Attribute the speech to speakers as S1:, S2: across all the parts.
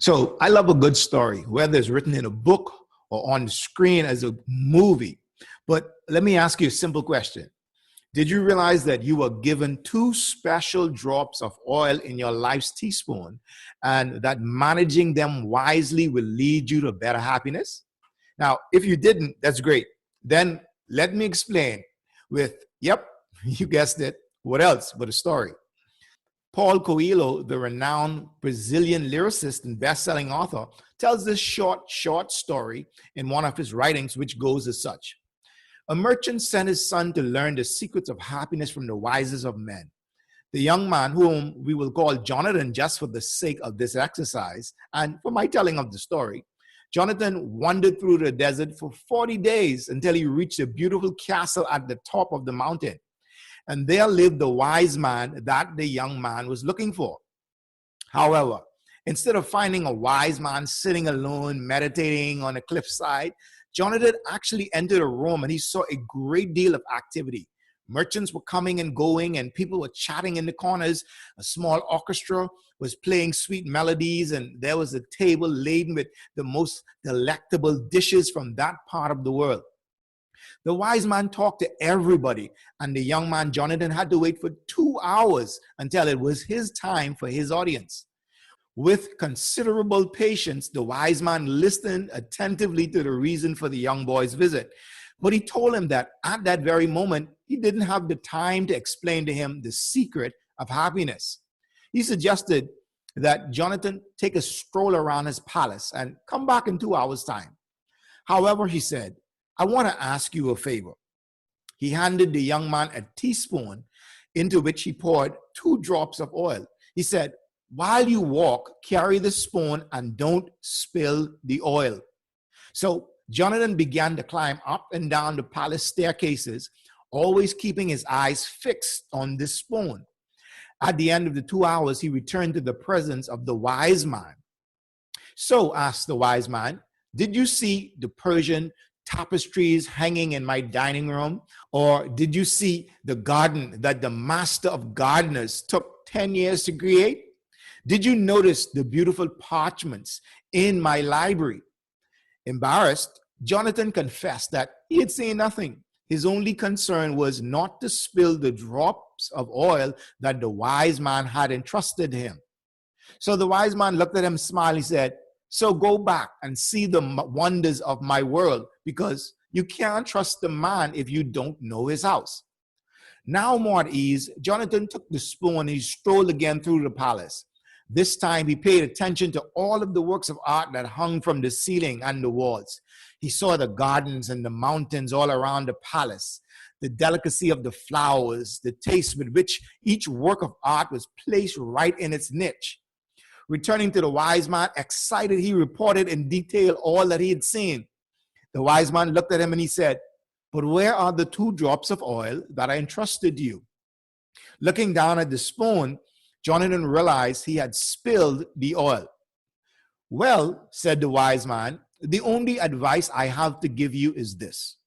S1: So I love a good story, whether it's written in a book or on the screen as a movie. But let me ask you a simple question. Did you realize that you were given two special drops of oil in your life's teaspoon, and that managing them wisely will lead you to better happiness? Now, if you didn't, that's great. Then let me explain with, yep, you guessed it. What else but a story? Paul Coelho, the renowned Brazilian lyricist and best-selling author, tells this short story in one of his writings, which goes as such. A merchant sent his son to learn the secrets of happiness from the wisest of men. The young man, whom we will call Jonathan just for the sake of this exercise and for my telling of the story, Jonathan wandered through the desert for 40 days until he reached a beautiful castle at the top of the mountain. And there lived the wise man that the young man was looking for. However, instead of finding a wise man sitting alone, meditating on a cliffside, Jonathan actually entered a room and he saw a great deal of activity. Merchants were coming and going, and people were chatting in the corners. A small orchestra was playing sweet melodies, and there was a table laden with the most delectable dishes from that part of the world. The wise man talked to everybody, and the young man Jonathan had to wait for 2 hours until it was his time for his audience. With considerable patience, the wise man listened attentively to the reason for the young boy's visit. But he told him that at that very moment, he didn't have the time to explain to him the secret of happiness. He suggested that Jonathan take a stroll around his palace and come back in 2 hours' time. However, he said, I want to ask you a favor. He handed the young man a teaspoon into which he poured 2 drops of oil. He said, while you walk, carry the spoon and don't spill the oil. So Jonathan began to climb up and down the palace staircases, always keeping his eyes fixed on this spoon. At the end of the 2 hours, he returned to the presence of the wise man. So, asked the wise man, did you see the Persian tapestries hanging in my dining room? Or did you see the garden that the master of gardeners took 10 years to create? Did you notice the beautiful parchments in my library? Embarrassed, Jonathan confessed that he had seen nothing. His only concern was not to spill the drops of oil that the wise man had entrusted to him. So the wise man looked at him, smiled, he said, so go back and see the wonders of my world, because you can't trust the man if you don't know his house. Now more at ease, Jonathan took the spoon and he strolled again through the palace. This time he paid attention to all of the works of art that hung from the ceiling and the walls. He saw the gardens and the mountains all around the palace, the delicacy of the flowers, the taste with which each work of art was placed right in its niche. Returning to the wise man, excited, he reported in detail all that he had seen. The wise man looked at him and he said, but where are the 2 drops of oil that I entrusted you? Looking down at the spoon, Jonathan realized he had spilled the oil. Well, said the wise man, the only advice I have to give you is this.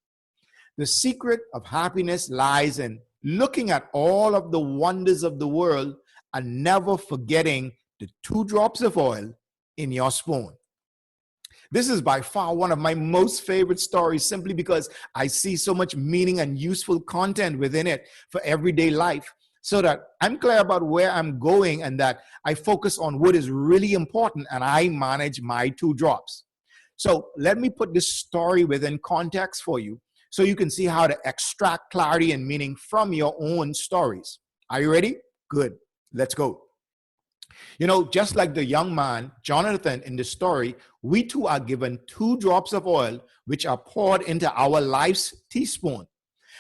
S1: The secret of happiness lies in looking at all of the wonders of the world and never forgetting the 2 drops of oil in your spoon. This is by far one of my most favorite stories, simply because I see so much meaning and useful content within it for everyday life, so that I'm clear about where I'm going and that I focus on what is really important and I manage my 2 drops. So let me put this story within context for you so you can see how to extract clarity and meaning from your own stories. Are you ready? Good. Let's go. You know, just like the young man, Jonathan, in the story, we too are given 2 drops of oil which are poured into our life's teaspoon.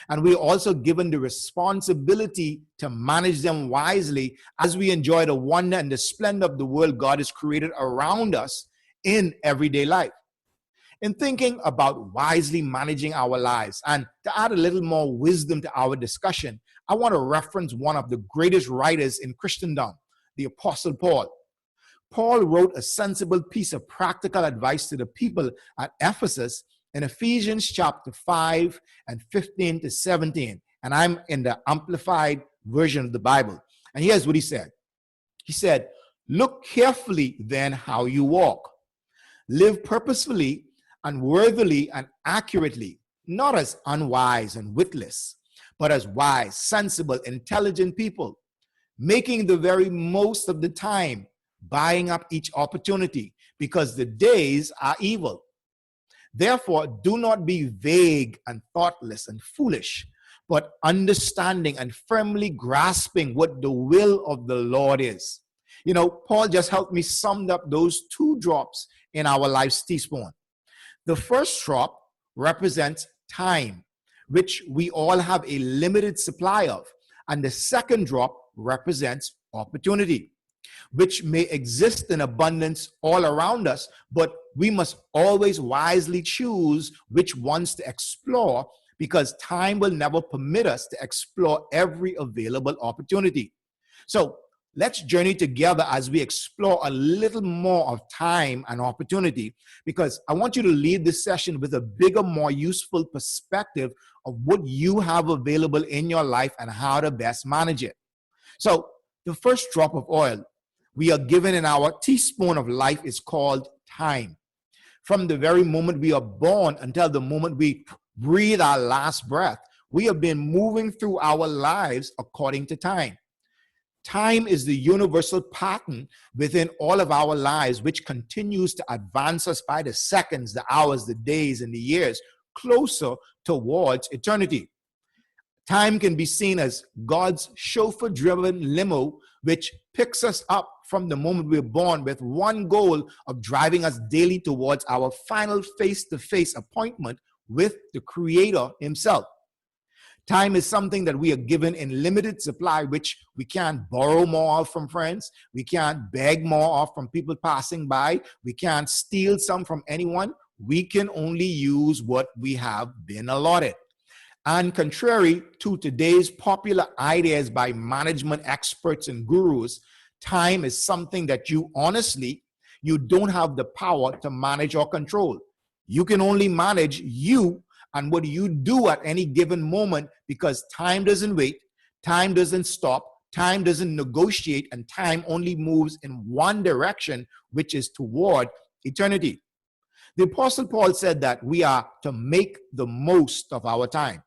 S1: And we're also given the responsibility to manage them wisely as we enjoy the wonder and the splendor of the world God has created around us in everyday life. In thinking about wisely managing our lives, and to add a little more wisdom to our discussion, I want to reference one of the greatest writers in Christendom, the Apostle Paul. Paul wrote a sensible piece of practical advice to the people at Ephesus in Ephesians chapter 5 and 15 to 17. And I'm in the amplified version of the Bible. And here's what he said. He said, Look carefully then how you walk. Live purposefully and worthily and accurately, not as unwise and witless, but as wise, sensible, intelligent people, making the very most of the time, buying up each opportunity, because the days are evil. Therefore, do not be vague and thoughtless and foolish, but understanding and firmly grasping what the will of the Lord is. You know, Paul just helped me sum up those two drops in our life's teaspoon. The first drop represents time, which we all have a limited supply of. And the second drop represents opportunity, which may exist in abundance all around us, but we must always wisely choose which ones to explore, because time will never permit us to explore every available opportunity. So let's journey together as we explore a little more of time and opportunity, because I want you to leave this session with a bigger, more useful perspective of what you have available in your life and how to best manage it. So the first drop of oil we are given in our teaspoon of life is called time. From the very moment we are born until the moment we breathe our last breath, we have been moving through our lives according to time. Time is the universal pattern within all of our lives, which continues to advance us by the seconds, the hours, the days, and the years closer towards eternity. Time can be seen as God's chauffeur-driven limo, which picks us up from the moment we're born with one goal of driving us daily towards our final face-to-face appointment with the Creator Himself. Time is something that we are given in limited supply, which we can't borrow more of from friends. We can't beg more of from people passing by. We can't steal some from anyone. We can only use what we have been allotted. And contrary to today's popular ideas by management experts and gurus, time is something that you don't have the power to manage or control. You can only manage you and what you do at any given moment, because time doesn't wait, time doesn't stop, time doesn't negotiate, and time only moves in one direction, which is toward eternity. The Apostle Paul said that we are to make the most of our time.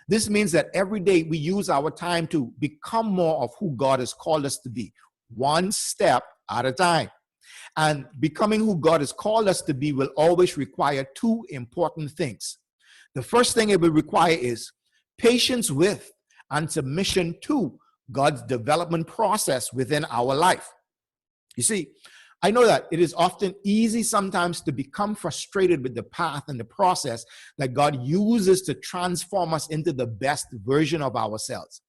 S1: This means that every day we use our time to become more of who God has called us to be, one step at a time. And becoming who God has called us to be will always require two important things. The first thing it will require is patience with and submission to God's development process within our life. You see, I know that it is often easy sometimes to become frustrated with the path and the process that God uses to transform us into the best version of ourselves.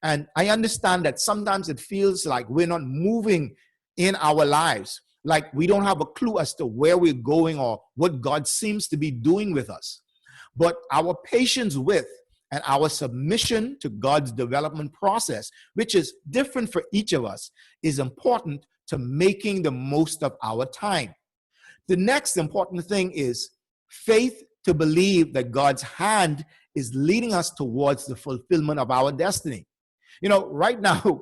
S1: And I understand that sometimes it feels like we're not moving in our lives, like we don't have a clue as to where we're going or what God seems to be doing with us. But our patience with and our submission to God's development process, which is different for each of us, is important to making the most of our time. The next important thing is faith to believe that God's hand is leading us towards the fulfillment of our destiny. You know, right now,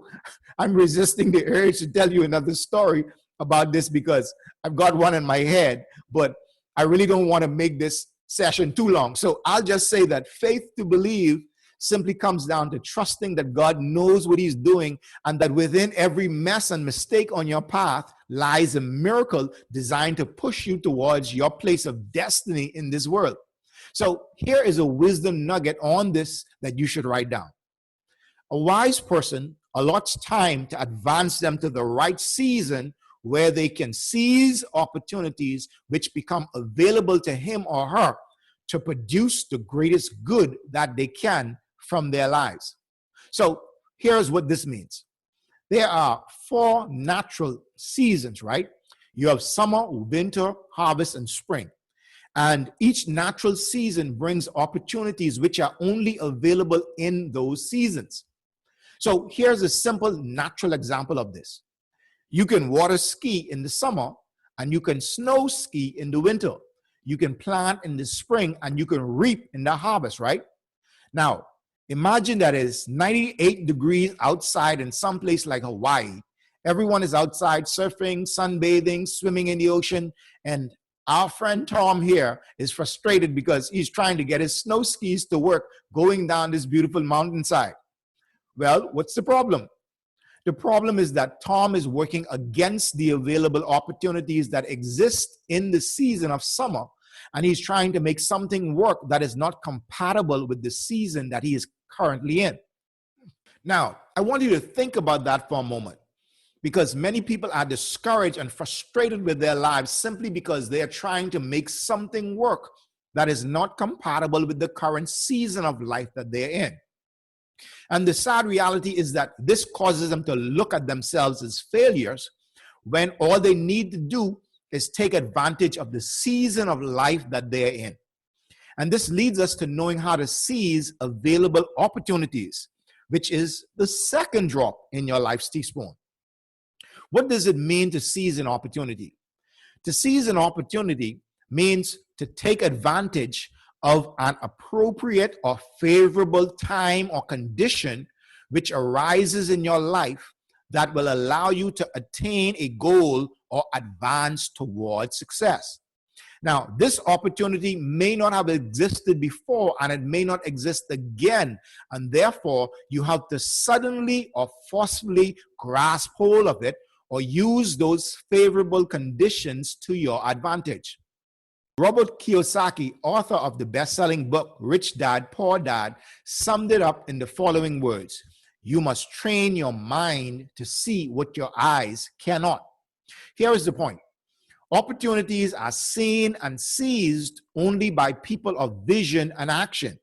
S1: I'm resisting the urge to tell you another story about this because I've got one in my head, but I really don't want to make this session too long. So I'll just say that faith to believe simply comes down to trusting that God knows what He's doing, and that within every mess and mistake on your path lies a miracle designed to push you towards your place of destiny in this world. So here is a wisdom nugget on this that you should write down. A wise person allots time to advance them to the right season where they can seize opportunities which become available to him or her to produce the greatest good that they can from their lives. So here's what this means. There are 4 natural seasons, right? You have summer, winter, harvest, and spring. And each natural season brings opportunities which are only available in those seasons. So here's a simple natural example of this. You can water ski in the summer and you can snow ski in the winter. You can plant in the spring and you can reap in the harvest, right? Now, imagine that it's 98 degrees outside in some place like Hawaii, Everyone is outside surfing, sunbathing, swimming in the ocean. And our friend Tom here is frustrated because he's trying to get his snow skis to work going down this beautiful mountainside. Well, what's the problem? The problem is that Tom is working against the available opportunities that exist in the season of summer, and he's trying to make something work that is not compatible with the season that he is currently in. Now, I want you to think about that for a moment, because many people are discouraged and frustrated with their lives simply because they are trying to make something work that is not compatible with the current season of life that they're in. And the sad reality is that this causes them to look at themselves as failures when all they need to do is take advantage of the season of life that they're in. And this leads us to knowing how to seize available opportunities, which is the second drop in your life's teaspoon. What does it mean to seize an opportunity? To seize an opportunity means to take advantage of an appropriate or favorable time or condition which arises in your life that will allow you to attain a goal or advance towards success. Now, this opportunity may not have existed before, and it may not exist again, and therefore you have to suddenly or forcefully grasp hold of it or use those favorable conditions to your advantage. Robert Kiyosaki, author of the best-selling book, Rich Dad, Poor Dad, summed it up in the following words: you must train your mind to see what your eyes cannot. Here is the point. Opportunities are seen and seized only by people of vision and action.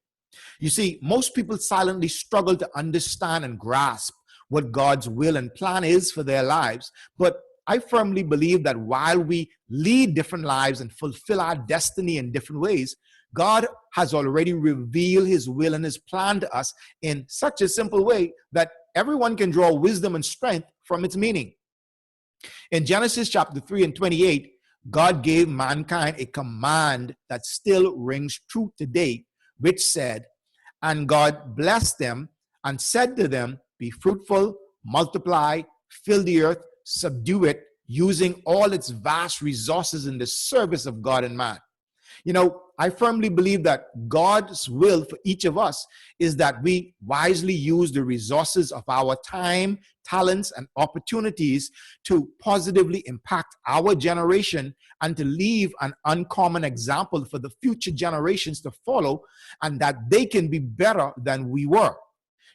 S1: You see, most people silently struggle to understand and grasp what God's will and plan is for their lives, but I firmly believe that while we lead different lives and fulfill our destiny in different ways, God has already revealed his will and his plan to us in such a simple way that everyone can draw wisdom and strength from its meaning. In Genesis chapter 3 and 28, God gave mankind a command that still rings true today, which said, "And God blessed them and said to them, be fruitful, multiply, fill the earth, subdue it, using all its vast resources in the service of God and man." You know, I firmly believe that God's will for each of us is that we wisely use the resources of our time, talents, and opportunities to positively impact our generation and to leave an uncommon example for the future generations to follow, and that they can be better than we were.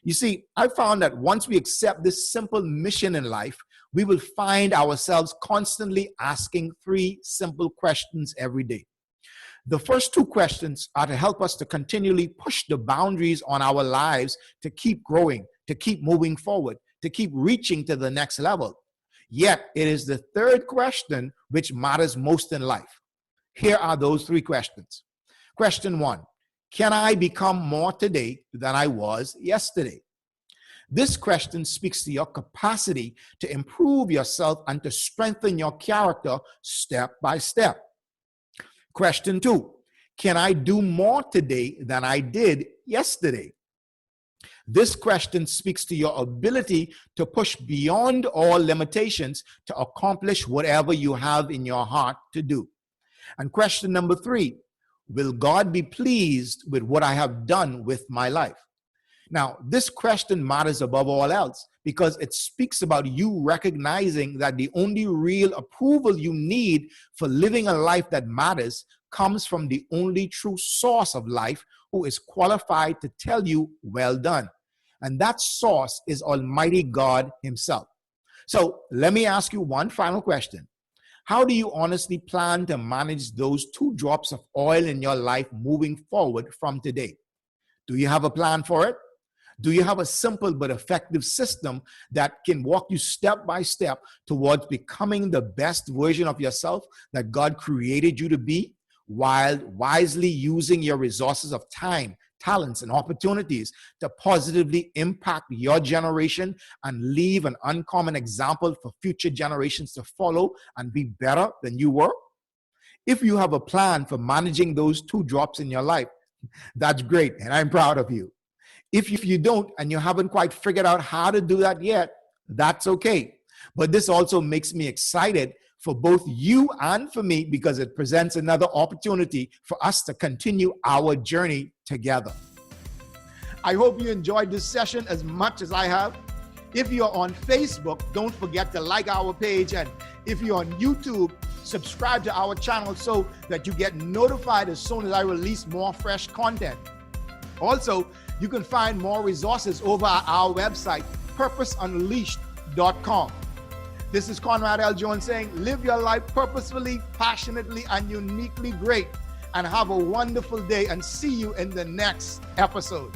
S1: You see, I found that once we accept this simple mission in life, we will find ourselves constantly asking three simple questions every day. The first two questions are to help us to continually push the boundaries on our lives, to keep growing, to keep moving forward, to keep reaching to the next level. Yet, it is the third question which matters most in life. Here are those three questions. Question one: can I become more today than I was yesterday? This question speaks to your capacity to improve yourself and to strengthen your character step by step. Question two: can I do more today than I did yesterday? This question speaks to your ability to push beyond all limitations to accomplish whatever you have in your heart to do. And question number three: will God be pleased with what I have done with my life? Now, this question matters above all else because it speaks about you recognizing that the only real approval you need for living a life that matters comes from the only true source of life, who is qualified to tell you, well done. And that source is Almighty God himself. So let me ask you one final question. How do you honestly plan to manage those two drops of oil in your life moving forward from today? Do you have a plan for it? Do you have a simple but effective system that can walk you step by step towards becoming the best version of yourself that God created you to be, while wisely using your resources of time, talents, and opportunities to positively impact your generation and leave an uncommon example for future generations to follow and be better than you were? If you have a plan for managing those two drops in your life, that's great, and I'm proud of you. If you don't and you haven't quite figured out how to do that yet, that's okay. But this also makes me excited for both you and for me because it presents another opportunity for us to continue our journey together. I hope you enjoyed this session as much as I have. If you're on Facebook, don't forget to like our page. And if you're on YouTube, subscribe to our channel so that you get notified as soon as I release more fresh content. Also, you can find more resources over at our website, purposeunleashed.com. This is Conrad L. Jones saying, live your life purposefully, passionately, and uniquely great. And have a wonderful day, and see you in the next episode.